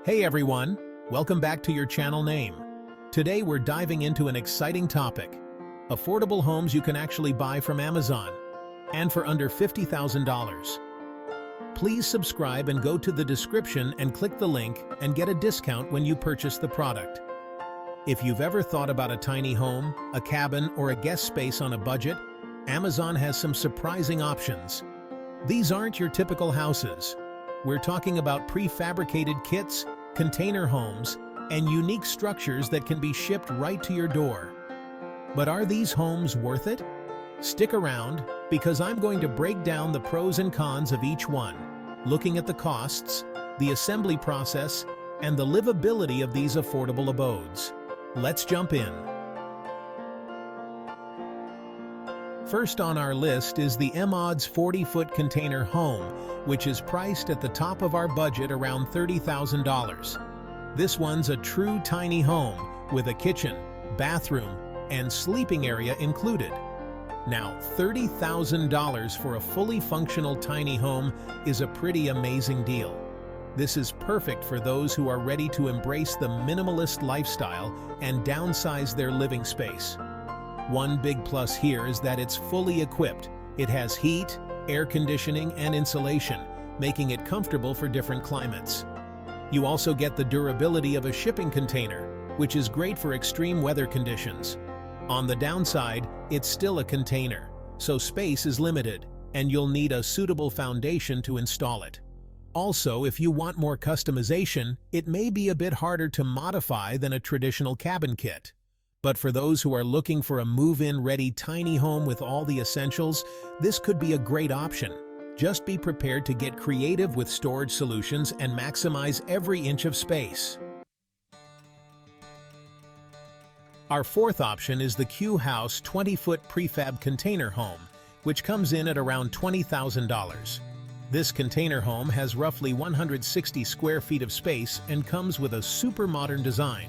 Hey everyone, welcome back to your channel name. Today we're diving into an exciting topic. Affordable homes you can actually buy from Amazon, and for under $50,000. Please subscribe and go to the description and click the link and get a discount when you purchase the product. If you've ever thought about a tiny home, a cabin, or a guest space on a budget, Amazon has some surprising options. These aren't your typical houses. We're talking about prefabricated kits, container homes, and unique structures that can be shipped right to your door. But are these homes worth it? Stick around, because I'm going to break down the pros and cons of each one, looking at the costs, the assembly process, and the livability of these affordable abodes. Let's jump in. First on our list is the Ods 40-foot container home, which is priced at the top of our budget around $30,000. This one's a true tiny home with a kitchen, bathroom, and sleeping area included. Now, $30,000 for a fully functional tiny home is a pretty amazing deal. This is perfect for those who are ready to embrace the minimalist lifestyle and downsize their living space. One big plus here is that it's fully equipped. It has heat, air conditioning, and insulation, making it comfortable for different climates. You also get the durability of a shipping container, which is great for extreme weather conditions. On the downside, it's still a container, so space is limited, and you'll need a suitable foundation to install it. Also, if you want more customization, it may be a bit harder to modify than a traditional cabin kit. But for those who are looking for a move-in ready tiny home with all the essentials, this could be a great option. Just be prepared to get creative with storage solutions and maximize every inch of space. Our fourth option is the Q House 20-foot prefab container home, which comes in at around $20,000. This container home has roughly 160 square feet of space and comes with a super modern design.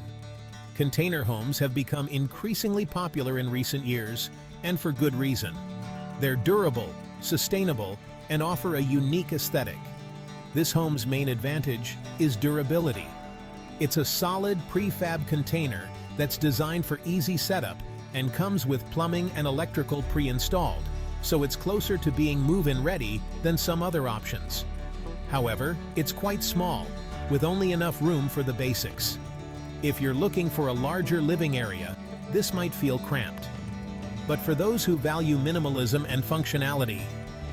Container homes have become increasingly popular in recent years, and for good reason. They're durable, sustainable, and offer a unique aesthetic. This home's main advantage is durability. It's a solid prefab container that's designed for easy setup and comes with plumbing and electrical pre-installed, so it's closer to being move-in ready than some other options. However, it's quite small, with only enough room for the basics. If you're looking for a larger living area, this might feel cramped. But for those who value minimalism and functionality,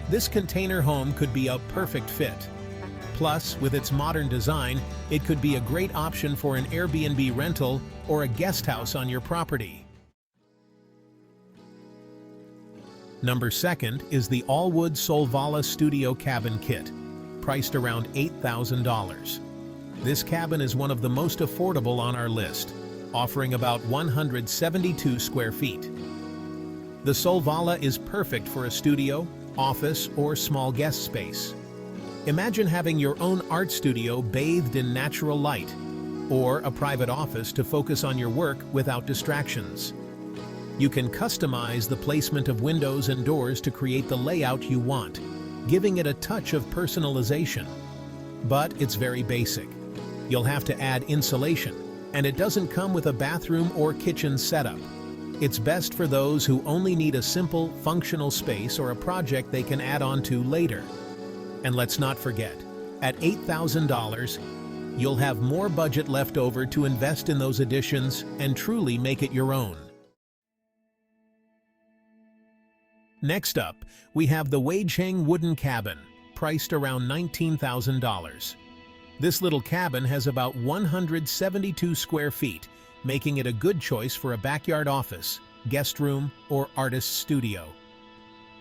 this container home could be a perfect fit. Plus, with its modern design, it could be a great option for an Airbnb rental or a guest house on your property. Number second is the Allwood Solala Studio Cabin Kit, priced around $8,000. This cabin is one of the most affordable on our list, offering about 172 square feet. The Solala is perfect for a studio, office, or small guest space. Imagine having your own art studio bathed in natural light, or a private office to focus on your work without distractions. You can customize the placement of windows and doors to create the layout you want, giving it a touch of personalization. But it's very basic. You'll have to add insulation, and it doesn't come with a bathroom or kitchen setup. It's best for those who only need a simple, functional space or a project they can add on to later. And let's not forget, at $8,000, you'll have more budget left over to invest in those additions and truly make it your own. Next up, we have the Whang wooden cabin, priced around $19,000. This little cabin has about 172 square feet, making it a good choice for a backyard office, guest room, or artist's studio.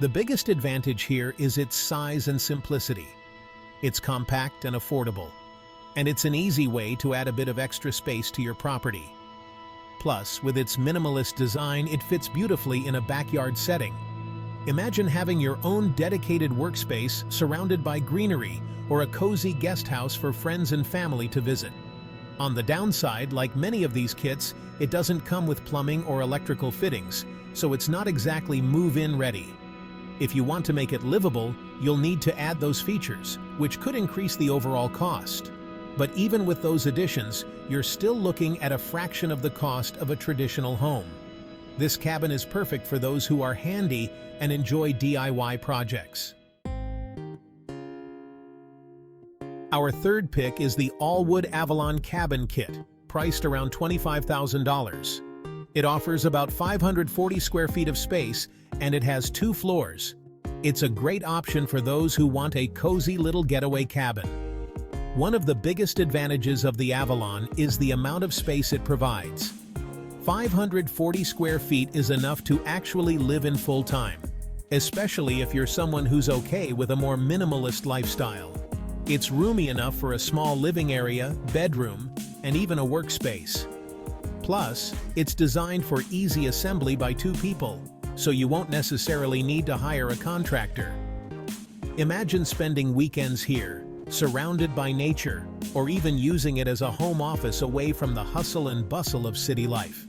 The biggest advantage here is its size and simplicity. It's compact and affordable, and it's an easy way to add a bit of extra space to your property. Plus, with its minimalist design, it fits beautifully in a backyard setting. Imagine having your own dedicated workspace surrounded by greenery, or a cozy guest house for friends and family to visit. On the downside, like many of these kits, it doesn't come with plumbing or electrical fittings, so it's not exactly move-in ready. If you want to make it livable, you'll need to add those features, which could increase the overall cost. But even with those additions, you're still looking at a fraction of the cost of a traditional home. This cabin is perfect for those who are handy and enjoy DIY projects. Our third pick is the Allwood Avalon Cabin Kit, priced around $25,000. It offers about 540 square feet of space, and it has 2 floors. It's a great option for those who want a cozy little getaway cabin. One of the biggest advantages of the Avalon is the amount of space it provides. 540 square feet is enough to actually live in full-time, especially if you're someone who's okay with a more minimalist lifestyle. It's roomy enough for a small living area, bedroom, and even a workspace. Plus, it's designed for easy assembly by 2 people, so you won't necessarily need to hire a contractor. Imagine spending weekends here, surrounded by nature, or even using it as a home office away from the hustle and bustle of city life.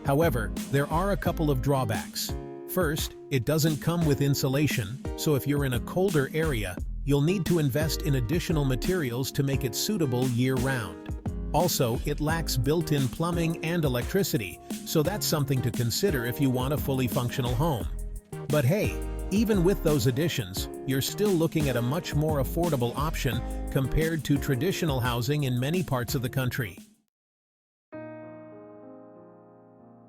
However, there are a couple of drawbacks. First, it doesn't come with insulation, so if you're in a colder area, you'll need to invest in additional materials to make it suitable year-round. Also, it lacks built-in plumbing and electricity, so that's something to consider if you want a fully functional home. But hey, even with those additions, you're still looking at a much more affordable option compared to traditional housing in many parts of the country.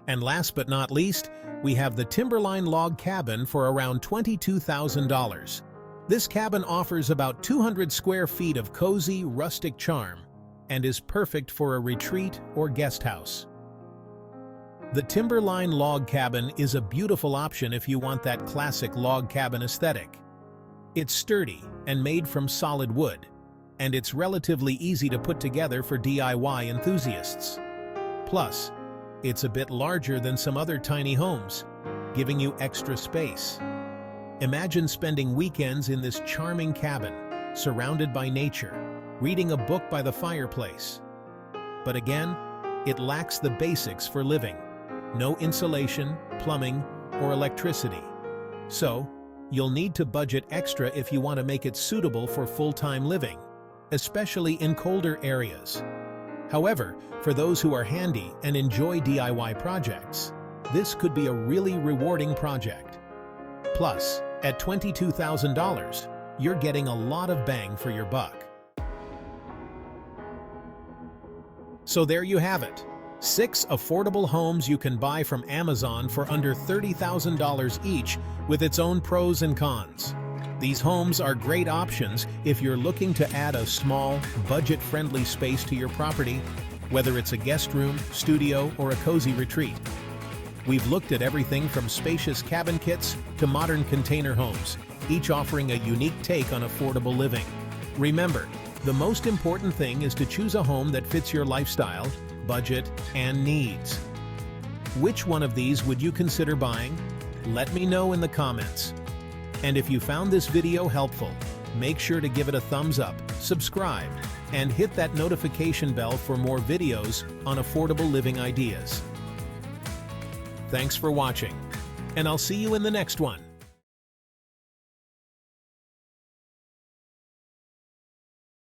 And last but not least, we have the Timberline Log Cabin for around $22,000. This cabin offers about 200 square feet of cozy, rustic charm and is perfect for a retreat or guest house. The Timberline Log Cabin is a beautiful option if you want that classic log cabin aesthetic. It's sturdy and made from solid wood, and it's relatively easy to put together for DIY enthusiasts. Plus, it's a bit larger than some other tiny homes, giving you extra space. Imagine spending weekends in this charming cabin, surrounded by nature, reading a book by the fireplace. But again, it lacks the basics for living. No insulation, plumbing, or electricity. So, you'll need to budget extra if you want to make it suitable for full-time living, especially in colder areas. However, for those who are handy and enjoy DIY projects, this could be a really rewarding project. Plus, at $22,000, you're getting a lot of bang for your buck. So there you have it. 6 affordable homes you can buy from Amazon for under $30,000 each, with its own pros and cons. These homes are great options if you're looking to add a small, budget-friendly space to your property, whether it's a guest room, studio, or a cozy retreat. We've looked at everything from spacious cabin kits to modern container homes, each offering a unique take on affordable living. Remember, the most important thing is to choose a home that fits your lifestyle, budget, and needs. Which one of these would you consider buying? Let me know in the comments. And if you found this video helpful, make sure to give it a thumbs up, subscribe, and hit that notification bell for more videos on affordable living ideas. Thanks for watching, and I'll see you in the next one.